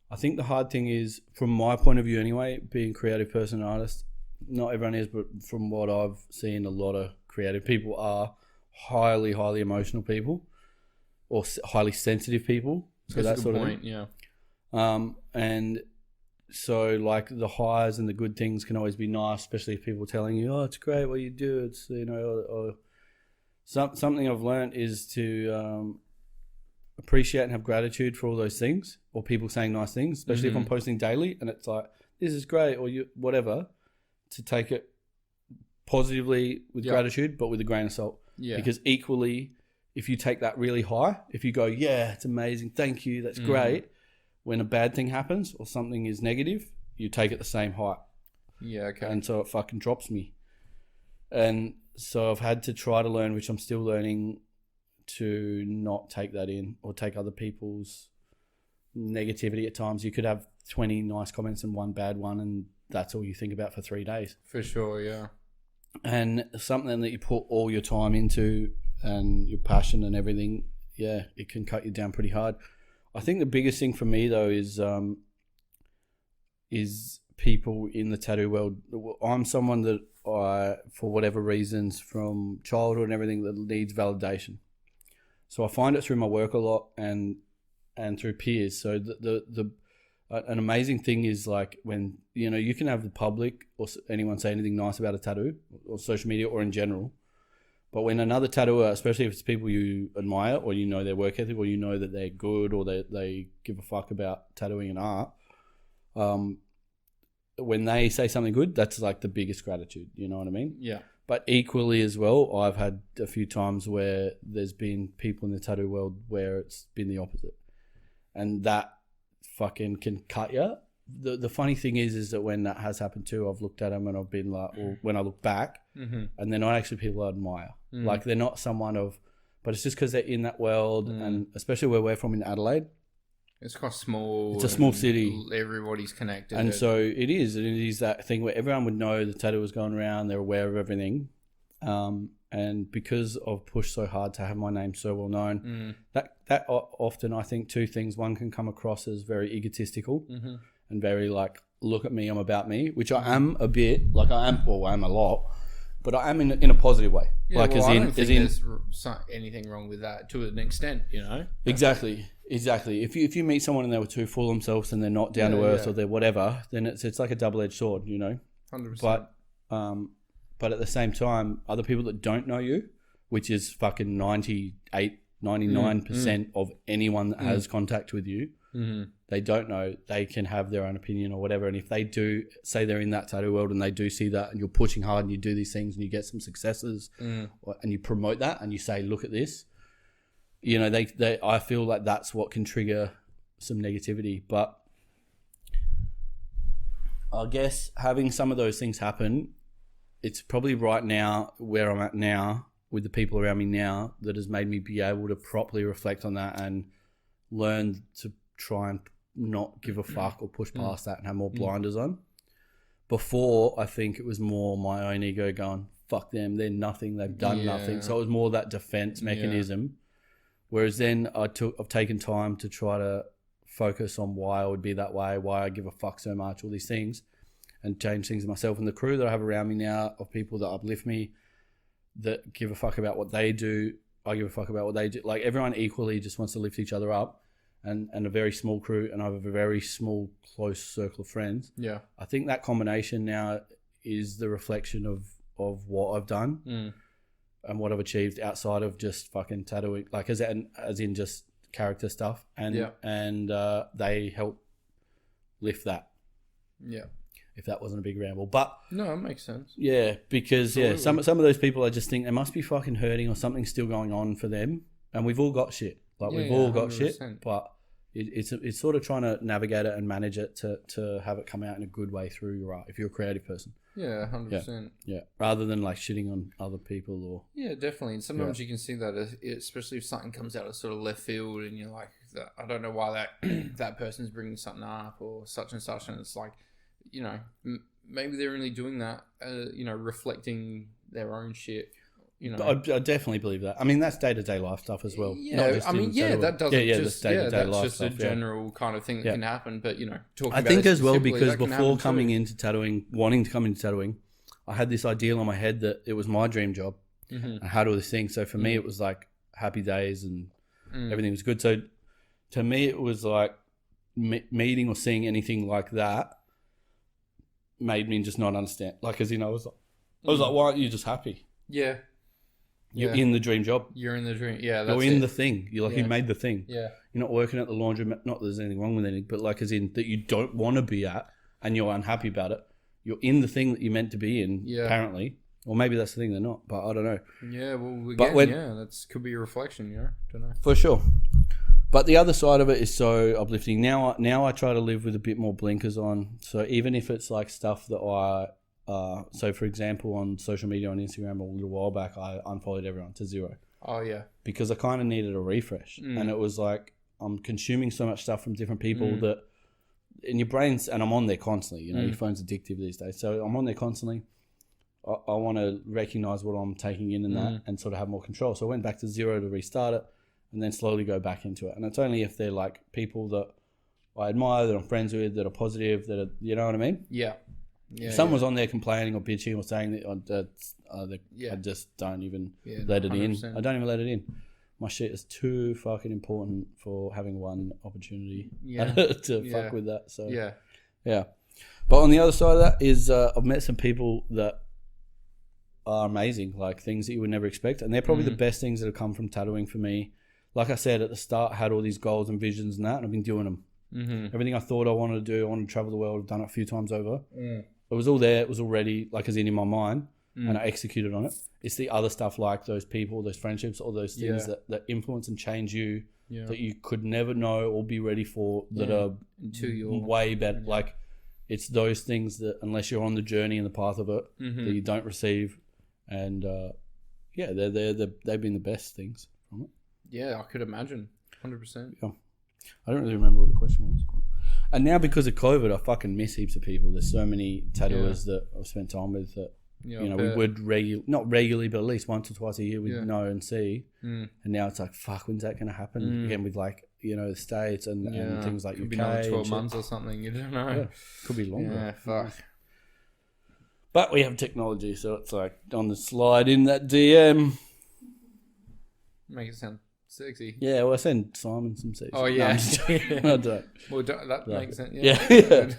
I think the hard thing is, from my point of view anyway, being a creative person and artist, not everyone is, but from what I've seen, a lot of creative people are highly, highly emotional people or highly sensitive people. So that's sort of point, yeah. And so like the highs and the good things can always be nice, especially if people are telling you, oh, it's great what you do. It's, you know, or something I've learned is to appreciate and have gratitude for all those things, or people saying nice things, especially if I'm posting daily and it's like, this is great, or you whatever, to take it positively with gratitude, but with a grain of salt. Yeah. Because equally, if you take that really high, if you go, yeah, it's amazing, thank you, that's great, when a bad thing happens or something is negative, you take it the same height. Yeah, okay. And so it fucking drops me. And so I've had to try to learn, which I'm still learning, to not take that in or take other people's negativity at times. You could have 20 nice comments and one bad one, and that's all you think about for 3 days. For sure, yeah. And something that you put all your time into and your passion and everything, yeah, it can cut you down pretty hard. I think the biggest thing for me though is people in the tattoo world. I'm someone that for whatever reasons from childhood and everything, that needs validation. So I find it through my work a lot and through peers. So an amazing thing is like when, you know, you can have the public or anyone say anything nice about a tattoo or social media or in general. But when another tattooer, especially if it's people you admire or you know their work ethic or you know that they're good or they give a fuck about tattooing and art, when they say something good, that's like the biggest gratitude. You know what I mean? Yeah. But equally as well, I've had a few times where there's been people in the tattoo world where it's been the opposite. And that fucking can cut you. The funny thing is that when that has happened too, I've looked at them and I've been like, well, when I look back, and they're not actually people I admire. Like they're not someone of, but it's just because they're in that world, and especially where we're from in Adelaide. It's quite small. It's a small city. Everybody's connected. And so it is that thing where everyone would know the tattoo was going around, they're aware of everything. And because I've pushed so hard to have my name so well known, that often I think two things. One can come across as very egotistical and very like, look at me, I'm about me, which I am a bit, like I am a lot, but I am in a positive way. Yeah, like well, I don't think there's anything wrong with that to an extent, you know? Exactly. If you meet someone and they were too full of themselves and they're not down to earth or they're whatever, then it's like a double-edged sword, you know? 100%. But at the same time, other people that don't know you, which is fucking 99% of anyone that has contact with you, they don't know, they can have their own opinion or whatever. And if they do say they're in that tattoo world and they do see that and you're pushing hard and you do these things and you get some successes and you promote that and you say, look at this, you know, I feel like that's what can trigger some negativity. But I guess having some of those things happen, it's probably right now where I'm at now with the people around me now that has made me be able to properly reflect on that and learn to try and not give a fuck or push past that and have more blinders on. Before, I think it was more my own ego going, fuck them, they're nothing, they've done nothing. So it was more that defense mechanism. Whereas then I've taken time to try to focus on why I would be that way, why I give a fuck so much, all these things, and change things myself. And the crew that I have around me now of people that uplift me, that give a fuck about what they do, I give a fuck about what they do. Like everyone equally just wants to lift each other up, and a very small crew, and I have a very small, close circle of friends. Yeah. I think that combination now is the reflection of what I've done and what I've achieved outside of just fucking tattooing, like as in just character stuff. And they help lift that. Yeah. If that wasn't a big ramble, but no, it makes sense. Yeah, because some of those people, I just think they must be fucking hurting or something's still going on for them, and we've all got shit. Like we've all got 100%. Shit, but it's sort of trying to navigate it and manage it to have it come out in a good way through your art. If you're a creative person, 100%. Yeah, rather than like shitting on other people or definitely. And sometimes you can see that, especially if something comes out of sort of left field, and you're like, I don't know why that person's bringing something up or such and such, and it's like, you know, maybe they're only doing that, you know, reflecting their own shit you know. But I definitely believe that. I mean, that's day-to-day life stuff as well. Yeah, I mean, that doesn't that's just day-to-day that's life just stuff, a general kind of thing that can happen. But talking I about think it as well, specifically, because that can before happen coming too. into tattooing, wanting to come into tattooing, I had this ideal in my head that it was my dream job. Mm-hmm. I had all these things. So for me, it was like happy days and everything was good. So to me, it was like meeting or seeing anything like that made me just not understand. Like, as you know, I was like, why aren't you just happy? Yeah. You're in the dream job. You're in the dream. Yeah, that's You're in it. the thing. You're like, you made the thing. Yeah. You're not working at the laundromat. Not that there's anything wrong with anything, but like as in that you don't want to be at and you're unhappy about it. You're in the thing that you're meant to be in, apparently. Or maybe that's the thing they're not, but I don't know. Yeah, well, again, that could be a reflection, don't know. For sure. But the other side of it is so uplifting. Now I try to live with a bit more blinkers on. So even if it's like stuff that so for example, on social media, on Instagram a little while back, I unfollowed everyone to 0. Oh, yeah. Because I kind of needed a refresh. And it was like, I'm consuming so much stuff from different people that in your brains, and I'm on there constantly, your phone's addictive these days. So I'm on there constantly. I want to recognize what I'm taking in and that and sort of have more control. So I went back to 0 to restart it and then slowly go back into it. And it's only if they're like people that I admire, that I'm friends with, that are positive, that are, you know what I mean? Yeah. If someone's on there complaining or bitching or saying that, I just don't even let it 100%. In. I don't even let it in. My shit is too fucking important for having one opportunity to fuck with that. So yeah. But on the other side of that is I've met some people that are amazing, like things that you would never expect, and they're probably the best things that have come from tattooing for me. Like I said at the start, I had all these goals and visions and that, and I've been doing them. Everything I thought I wanted to do, I wanted to travel the world, I've done it a few times over. It was all there, it was already like as in my mind, and I executed on it. It's the other stuff like those people, those friendships, all those things that influence and change you that you could never know or be ready for that are way better. Like it's those things that unless you're on the journey and the path of it, that you don't receive. And they've been the best things from it. Yeah, I could imagine, 100%. Yeah. I don't really remember what the question was. And now because of COVID, I fucking miss heaps of people. There's so many tattooers that I've spent time with that we would not regularly, but at least once or twice a year we'd know and see. And now it's like, fuck, when's that going to happen again with like the States and things like could UK. Be another 12 months or something. You don't know. Yeah. Could be longer. Yeah, fuck. But we have technology, so it's like on the slide in that DM. Make it sound sexy. Yeah, well, I send Simon some sexy. Oh, yeah. No, I don't. Well, that makes sense. Yeah.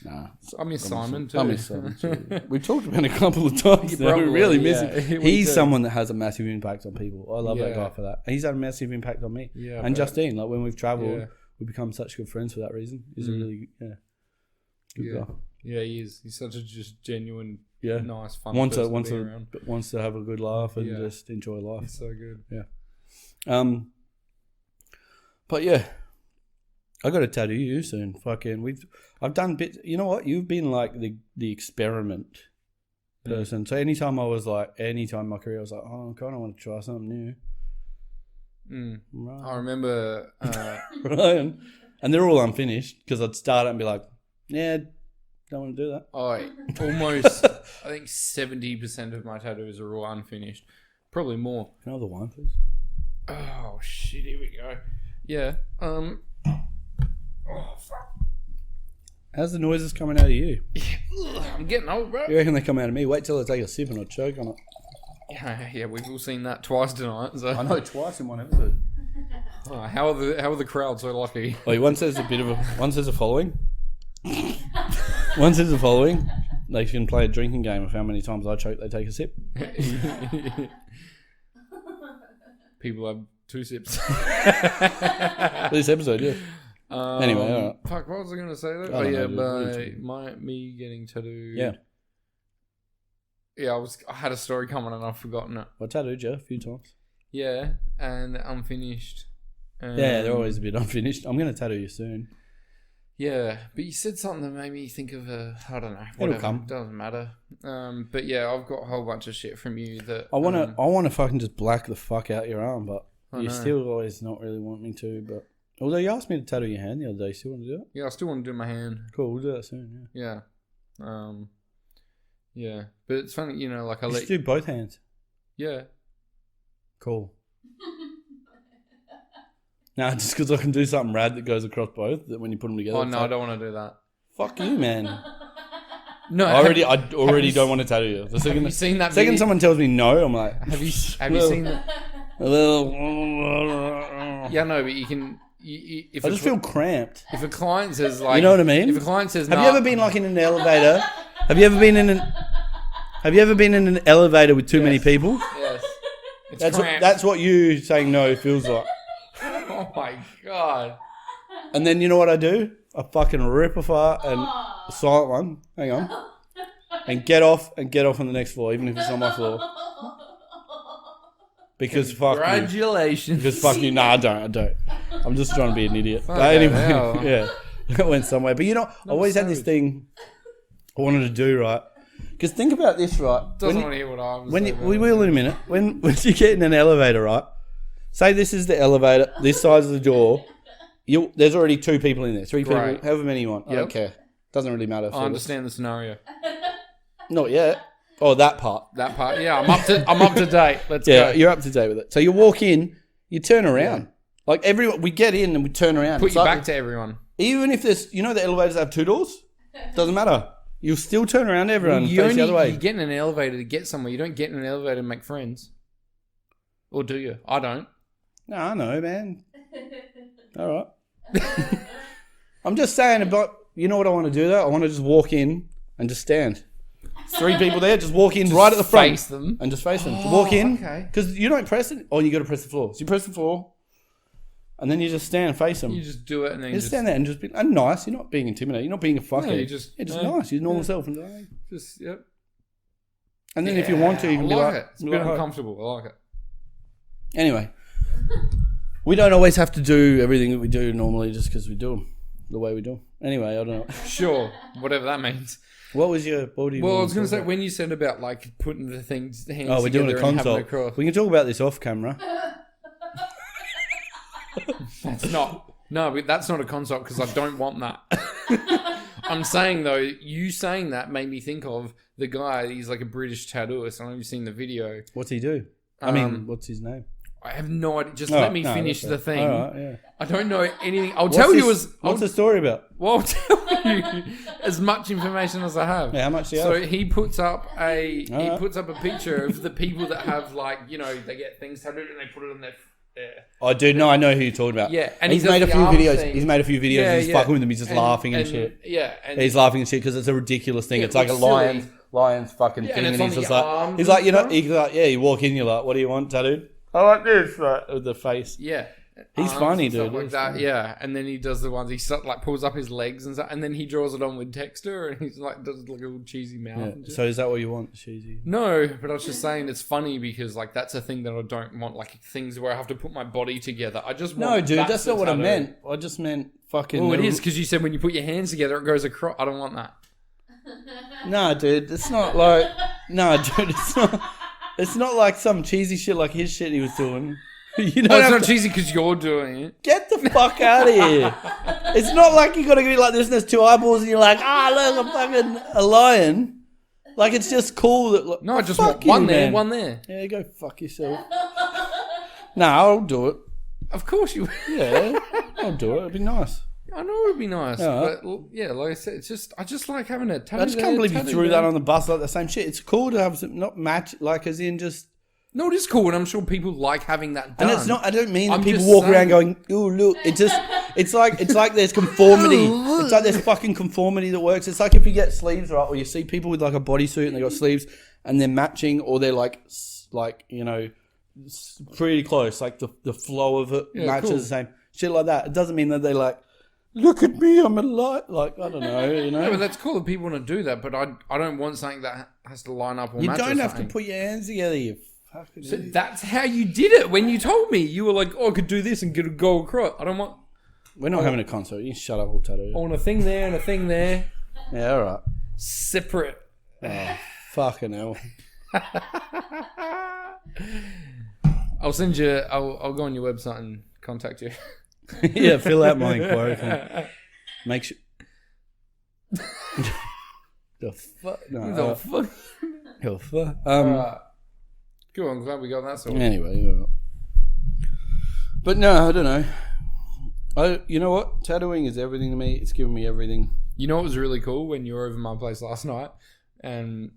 Nah. I miss Simon too. I miss Simon too. We've talked about it a couple of times now. We really miss him. He's someone that has a massive impact on people. I love that guy for that. He's had a massive impact on me. Yeah, and Justine, like when we've travelled, we've become such good friends for that reason. He's a really good guy. Yeah, he is. He's such a just genuine, nice, fun wants person wants to have a good laugh and just enjoy life. He's so good. Yeah. But yeah, I got to tattoo you soon. Fucking, I've done bits. You know what? You've been like the experiment person. So anytime in my career, I was like, oh, I kind of want to try something new. Right. I remember, right, and they're all unfinished because I'd start it and be like, yeah. Don't want to do that. Almost, I think 70% of my tattoos are all unfinished. Probably more. Can I have the wine, please? Oh, shit, here we go. Yeah. Oh, fuck. How's the noises coming out of you? I'm getting old, bro. You reckon they come out of me? Wait till I take a sip and I choke on it. Yeah, we've all seen that twice tonight. So. I know, twice in one episode. Oh, how are the crowd so lucky? Wait, one says a following. Once there's a following, they can play a drinking game of how many times I choke, they take a sip. People have 2 sips. This episade, yeah. Anyway, all right. Fuck, what was I going to say though? Me getting tattooed. Yeah. Yeah, I had a story coming and I've forgotten it. I tattooed you a few times. Yeah, and unfinished. Yeah, they're always a bit unfinished. I'm going to tattoo you soon. Yeah, but you said something that made me think of I don't know. Whatever. It'll come. Doesn't matter. But yeah, I've got a whole bunch of shit from you that I want to fucking just black the fuck out your arm, but you still always not really want me to. But although you asked me to tattoo your hand the other day, you still want to do it? Yeah, I still want to do my hand. Cool, we'll do that soon. Yeah. Yeah. But it's funny, like I do both hands. Yeah, Cool. Now, just because I can do something rad that goes across both, that when you put them together. Oh no, I don't want to do that. Fuck you, man. No, I already don't want to tattoo you. The second, have you seen that? Second video? someone tells me no, I'm like, Have you seen that? Yeah, no, but you can. If I just feel cramped. If a client says like, you know what I mean? If a client says, have you ever been like in an elevator? Have you ever been in an elevator with too many people? Yes. It's That's what you saying no feels like. Oh my god. And then you know what I do? I fucking rip apart and a silent one. Hang on. And get off on the next floor, even if it's on my floor. Because fuck you. Congratulations. Because fuck you. Nah, I don't. I'm just trying to be an idiot. But Okay, anyway, hell. yeah. That went somewhere. But you know, I always had this thing I wanted to do, right? Because think about this, right? Doesn't want to hear what I was saying. We will in a minute. When you get in an elevator, right? Say this is the elevator, this side of the door. There's already 2 people in there, 3 people, Right. however many you want. I Yep. don't care. Doesn't really matter. I understand the scenario. Not yet. Oh, that part. That part, yeah. I'm up to date. Let's Yeah, go. you're up to date with it. So you walk in, you turn around. Like everyone, we get in and we turn around. Put It's your like- back to everyone. Even if there's, the elevators have 2 doors. Doesn't matter. You'll still turn around to everyone and face the other way. You get in an elevator to get somewhere. You don't get in an elevator to make friends. Or do you? I don't. No, I know, man. All right. I'm just saying about, you know what I want to do though? I want to just walk in and just stand. 3 people there, just walk in right at the front. Face them. And just face them. Walk in. Okay. Because you don't press it. Oh, you got to press the floor. So you press the floor. And then you just stand and face them. You just do it and then You just stand there and just be nice. You're not being intimidated. You're not being a fuckhead. No, you're just nice. You're normal self. And, Yep. and then if you want to, you can I be like like, it. It's a bit uncomfortable. I like it. Anyway, we don't always have to do everything that we do normally just because we do them the way we do them. Anyway, I don't know. Sure. Whatever that means. What was your body? Well, I was going to say, when you said about like putting the hands we're doing a together and having consult. a cross. We can talk about this off camera. That's not. No, but that's not a consult because I don't want that. I'm saying though, you saying that made me think of the guy. He's like a British tattooist. I don't know if you've seen the video. What's he do? I mean, what's his name? I have no idea. Just let me finish the thing. All right, yeah. I don't know anything. I'll tell you What's the story about? Well, I'll tell you as much information as I have. Yeah, how much do you So have? he puts up a Alright. picture of the people that have like they get things tattooed and they put it on their. Oh, dude, no, I know who you're talking about. Yeah, and he he's does made a the few arm videos. thing. He's made a few videos. Yeah, he's yeah. fucking with them. He's just laughing and shit. Yeah, and He's laughing and shit because it's a ridiculous thing. Yeah, It's like a it's lion's fucking Yeah, thing, and and it's he's on just the like, arms he's like, and he's like, yeah. You walk in, you're like, what do you want tattooed? I like this, right, with the face. yeah. He's Arms funny, and stuff dude. Like He's that, funny. yeah. And then he does the ones he pulls up his legs and stuff, and then he draws it on with texture, and he's like does like a little cheesy mouth. Yeah. And shit. So is that what you want, cheesy? No, but I was just saying it's funny because like that's a thing that I don't want, like things where I have to put my body together. I just want No, dude, that's that's the not what I tattoo. meant. I just meant fucking. Well, it is because you said when you put your hands together, it goes across. I don't want that. No, dude, it's not like. No, dude, it's not. It's not like some cheesy shit like his shit he was doing. You No, don't it's have not to cheesy because you're doing it. get the fuck out of here. It's not like you gotta be like this. And there's 2 eyeballs, and you're like, look, I'm fucking a lion. Like it's just cool that. Like, No, I just fuck want one you, there, man. one there. Yeah, go fuck yourself. No, I'll do it. Of course you. Yeah, I'll do it. It'd be nice. I know it would be nice, Yeah. but yeah, like I said, I just like having a tattoo. I just can't believe you threw that on the bus like the same shit. It's cool to have some, not match, like as in just. No, it is cool, and I'm sure people like having that done. And it's not. I don't mean that I'm people just walk around saying- going, "Ooh, look!" It's like there's conformity. It's like there's fucking conformity that works. It's like if you get sleeves right, or you see people with like a bodysuit and they got sleeves and they're matching, or they're like pretty close. Like the flow of it matches cool. the same shit like that. It doesn't mean that they like. Look at me, I'm a light. Like I don't know, Yeah, but that's cool that people want to do that, but I don't want something that has to line up or You match. don't or have to something. put your hands together. You fucking. So idiot. that's how you did it when you told me. You were like, "Oh, I could do this and get a go across." I don't want. We're not having a concert. You shut up, all tattoo. I want a thing there and a thing there, Yeah, all right. separate. Oh, fucking hell. I'll send you. I'll go on your website and contact you. Yeah, fill out my inquiry form. Make sure. The fuck? No. The fuck? The fuck? Alright. Good. I'm glad we got that sorted. Anyway, yeah. But no, I don't know. You know what? Tattooing is everything to me. It's given me everything. You know what was really cool when you were over my place last night and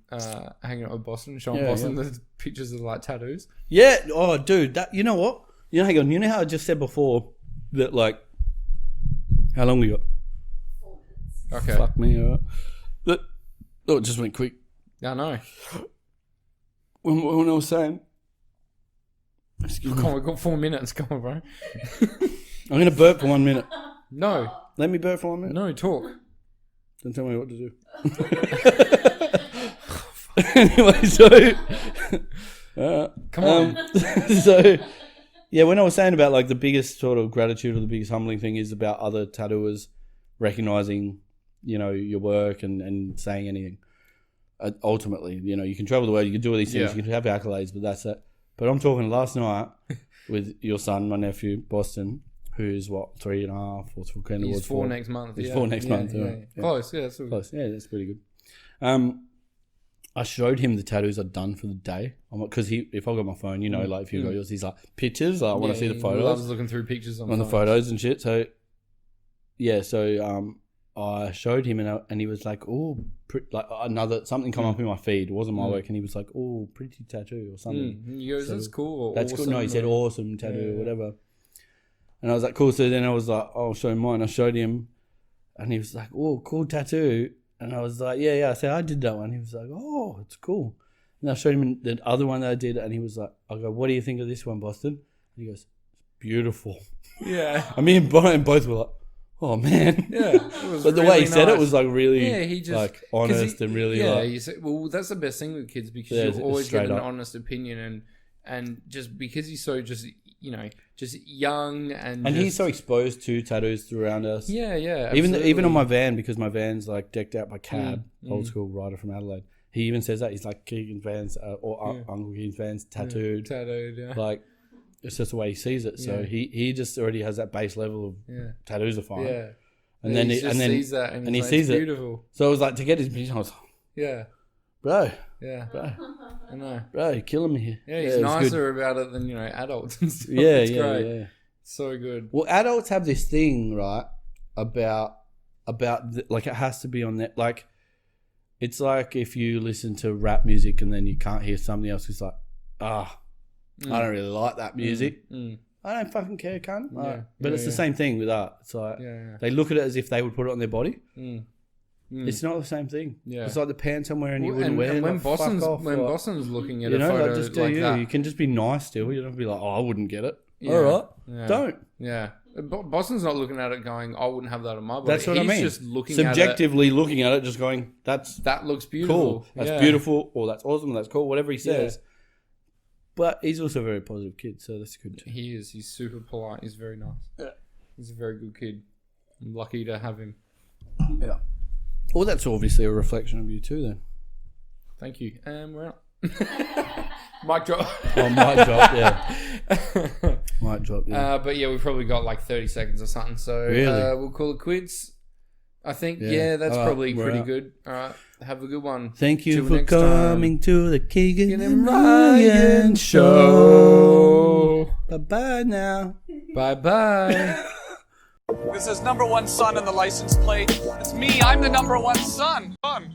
hanging out with Boston, showing Boston the pictures of like tattoos. Yeah. Oh, dude. That. You know what? Hang on. You know how I just said before that like, how long we got? 4 minutes. Okay. Fuck me. It just went quick. I know. When I was saying, excuse me. Come on, we've got 4 minutes. Come on, bro. I'm gonna burp for 1 minute. No. Let me burp for 1 minute. No, talk. Don't tell me what to do. Anyway, so Come on. so yeah, when I was saying about like the biggest sort of gratitude or the biggest humbling thing is about other tattooers recognizing, you know, your work and saying anything. Ultimately, you know, you can travel the world, you can do all these things, you can have accolades, but that's it. But I'm talking last night with your son, my nephew, Boston, who's what, 3.5 or 4 kind of. He's 4 next month. He's 4 next month. Yeah. Close, yeah. That's Close. Yeah, that's pretty good. I showed him the tattoos I'd done for the day. Because if I got my phone, you know, like if you got yours, he's like, pictures. I want to see the photos. He loves looking through pictures on the photos and shit. So, yeah, I showed him and he was like, oh, like something come up in my feed. It wasn't my work. And he was like, oh, pretty tattoo or something. He goes, that's cool. That's awesome. cool. No, he said awesome tattoo or whatever. And I was like, cool. So then I was like, I'll show him mine. I showed him and he was like, oh, cool tattoo. And I was like, yeah. I said, I did that one. He was like, oh, it's cool. And I showed him the other one that I did. And he was like, I go, what do you think of this one, Boston? And he goes, it's beautiful. Yeah. I mean, Brian both were like, oh, man. Yeah. But the way he said it was like really he just, like honest and really like. You say, well, that's the best thing with kids because you always get an honest opinion and just because he's so just, you know, just young and he's so exposed to tattoos around us. Yeah, Even on my van, because my van's like decked out by Cab, old school rider from Adelaide. He even says that he's like Keegan's vans Uncle Keegan's vans tattooed. Yeah. Like it's just the way he sees it. So he just already has that base level of tattoos are fine. Yeah. And then he sees that and he like, sees it's it. beautiful. So I was like to get his opinion, I was like, bro. Yeah. Bro. I know. Bro, you're killing me here. Yeah, he's nicer about it than, you know, adults and stuff. Yeah, it's great. Yeah. So good. Well, adults have this thing, right, about like it has to be on that. Like, it's like if you listen to rap music and then you can't hear something else. It's like, I don't really like that music. I don't fucking care, cunt. But it's the same thing with art. It's like they look at it as if they would put it on their body. It's not the same thing. Yeah. It's like the pants I'm wearing you wouldn't wear. And when like, Boston's looking at you a know, photo like just do like you. that. You can just be nice still. You don't have to be like, oh, I wouldn't get it. Yeah. All right. Yeah. Don't. Yeah. Boston's not looking at it going, I wouldn't have that on my body. That's what I mean. He's just looking subjectively at it. looking at it, just going, that looks beautiful. Cool. That's beautiful, or that's awesome, that's cool, whatever he says. But he's also a very positive kid, so that's good too. He is. He's super polite. He's very nice. Yeah. He's a very good kid. I'm lucky to have him. Yeah. Well, that's obviously a reflection of you too, then. Thank you. And we're out. Mic drop. Oh, mic drop, yeah. Mic drop, yeah. But yeah, we've probably got like 30 seconds or something, so we'll call it quits. I think, that's probably pretty good. All right, have a good one. Thank you for coming to the Keegan and Ryan show. Bye-bye now. Bye-bye. This is #1 son in the license plate. It's me. I'm the #1 son. Son.